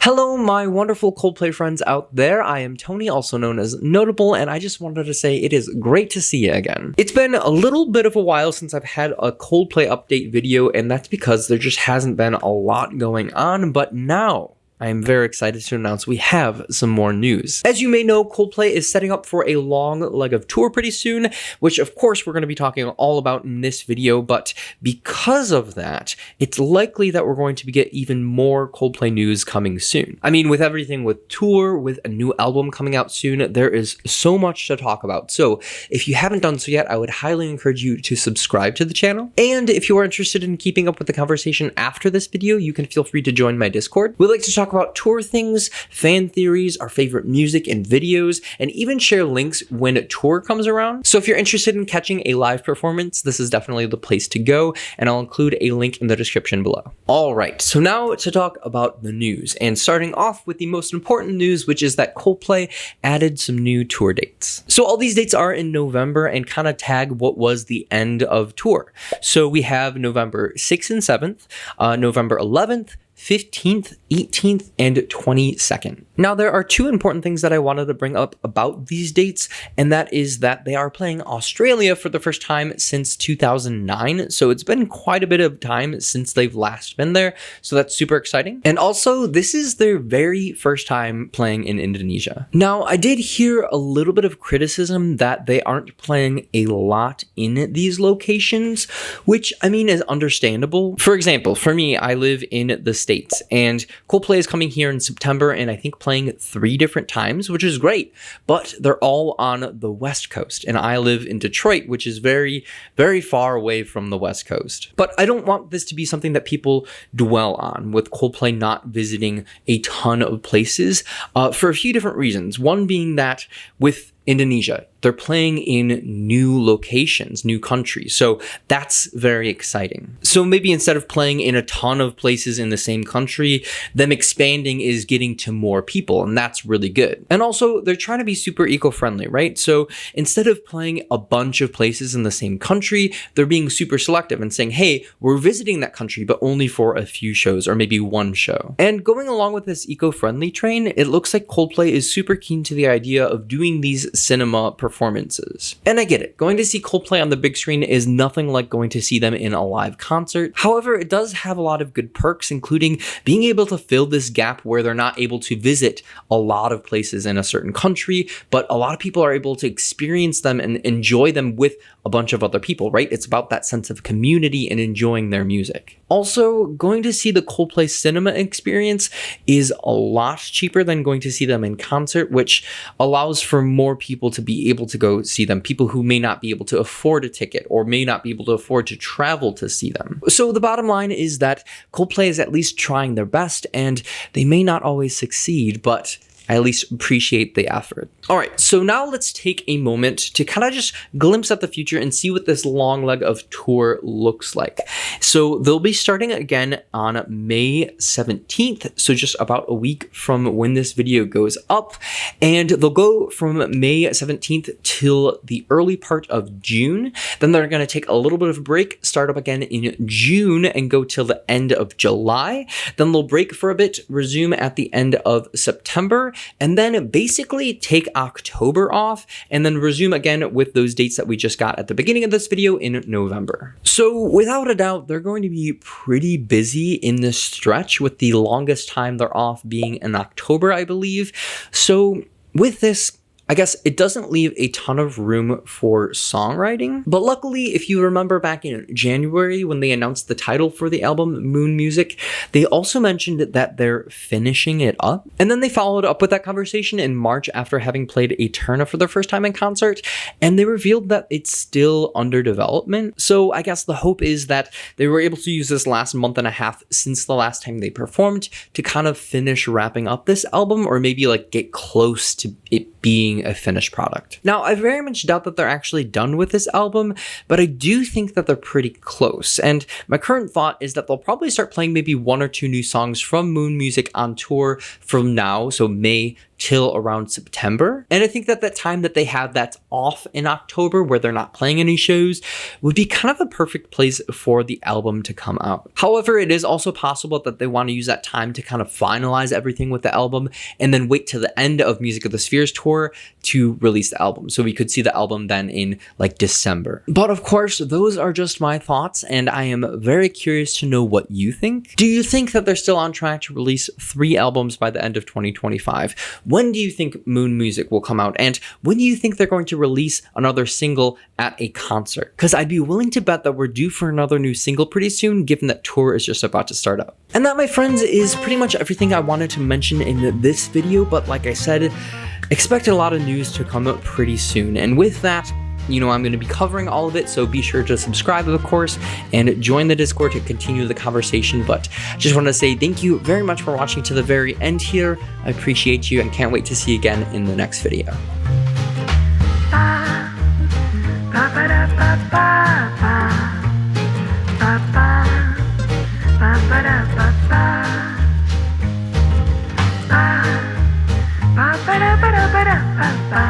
Hello, my wonderful Coldplay friends out there. I am Tony, also known as Notable, and I just wanted to say it is great to see you again. It's been a little bit of a while since I've had a Coldplay update video, and that's because there just hasn't been a lot going on, but now I am very excited to announce we have some more news. As you may know, Coldplay is setting up for a long leg of tour pretty soon, which of course we're going to be talking all about in this video, but because of that, it's likely that we're going to get even more Coldplay news coming soon. I mean, with everything with tour, with a new album coming out soon, there is so much to talk about. So if you haven't done so yet, I would highly encourage you to subscribe to the channel. And if you are interested in keeping up with the conversation after this video, you can feel free to join my Discord. We like to talk about tour things, fan theories, our favorite music and videos, and even share links when a tour comes around. So if you're interested in catching a live performance, this is definitely the place to go, and I'll include a link in the description below. All right, so now to talk about the news, and starting off with the most important news, which is that Coldplay added some new tour dates. So all these dates are in November and kind of tag what was the end of tour. So we have November 6th and 7th, November 11th, 15th, 18th, and 22nd. Now, there are two important things that I wanted to bring up about these dates, and that is that they are playing Australia for the first time since 2009, so it's been quite a bit of time since they've last been there, so that's super exciting. And also, this is their very first time playing in Indonesia. Now, I did hear a little bit of criticism that they aren't playing a lot in these locations, which, I mean, is understandable. For example, for me, I live in the States, and Coldplay is coming here in September, and I think playing 3 different times, which is great, but they're all on the West Coast, and I live in Detroit, which is very, very far away from the West Coast. But I don't want this to be something that people dwell on, with Coldplay not visiting a ton of places, for a few different reasons. One being that with Indonesia, they're playing in new locations, new countries. So that's very exciting. So maybe instead of playing in a ton of places in the same country, them expanding is getting to more people, and that's really good. And also, they're trying to be super eco-friendly, right? So instead of playing a bunch of places in the same country, they're being super selective and saying, hey, we're visiting that country, but only for a few shows or maybe one show. And going along with this eco-friendly train, it looks like Coldplay is super keen to the idea of doing these cinema performances. And I get it. Going to see Coldplay on the big screen is nothing like going to see them in a live concert. However, it does have a lot of good perks, including being able to fill this gap where they're not able to visit a lot of places in a certain country, but a lot of people are able to experience them and enjoy them with a bunch of other people, right? It's about that sense of community and enjoying their music. Also, going to see the Coldplay cinema experience is a lot cheaper than going to see them in concert, which allows for more people to be able to go see them, people who may not be able to afford a ticket or may not be able to afford to travel to see them. So the bottom line is that Coldplay is at least trying their best, and they may not always succeed, but I at least appreciate the effort. All right, so now let's take a moment to kind of just glimpse at the future and see what this long leg of tour looks like. So they'll be starting again on May 17th, so just about a week from when this video goes up, and they'll go from May 17th till the early part of June. Then they're going to take a little bit of a break, start up again in June, and go till the end of July. Then they'll break for a bit, resume at the end of September, and then basically take October off, and then resume again with those dates that we just got at the beginning of this video in November. So without a doubt, they're going to be pretty busy in this stretch, with the longest time they're off being in October, I believe. So with this, I guess it doesn't leave a ton of room for songwriting, but luckily, if you remember back in January when they announced the title for the album, Moon Music, they also mentioned that they're finishing it up. And then they followed up with that conversation in March after having played Eterna for the first time in concert, and they revealed that it's still under development. So I guess the hope is that they were able to use this last month and a half since the last time they performed to kind of finish wrapping up this album, or maybe like get close to it being a finished product. Now, I very much doubt that they're actually done with this album, but I do think that they're pretty close. And my current thought is that they'll probably start playing maybe 1 or 2 new songs from Moon Music on tour from now, so May till around September. And I think that that time that they have that's off in October, where they're not playing any shows, would be kind of a perfect place for the album to come out. However, it is also possible that they want to use that time to kind of finalize everything with the album and then wait till the end of Music of the Spheres tour to release the album. So we could see the album then in like December. But of course, those are just my thoughts, and I am very curious to know what you think. Do you think that they're still on track to release 3 albums by the end of 2025? When do you think Moon Music will come out? And when do you think they're going to release another single at a concert? Because I'd be willing to bet that we're due for another new single pretty soon, given that tour is just about to start up. And that, my friends, is pretty much everything I wanted to mention in this video, but like I said, expect a lot of news to come out pretty soon. And with that, you know, I'm going to be covering all of it, so be sure to subscribe, of course, and join the Discord to continue the conversation. But I just want to say thank you very much for watching to the very end here. I appreciate you and can't wait to see you again in the next video. Ba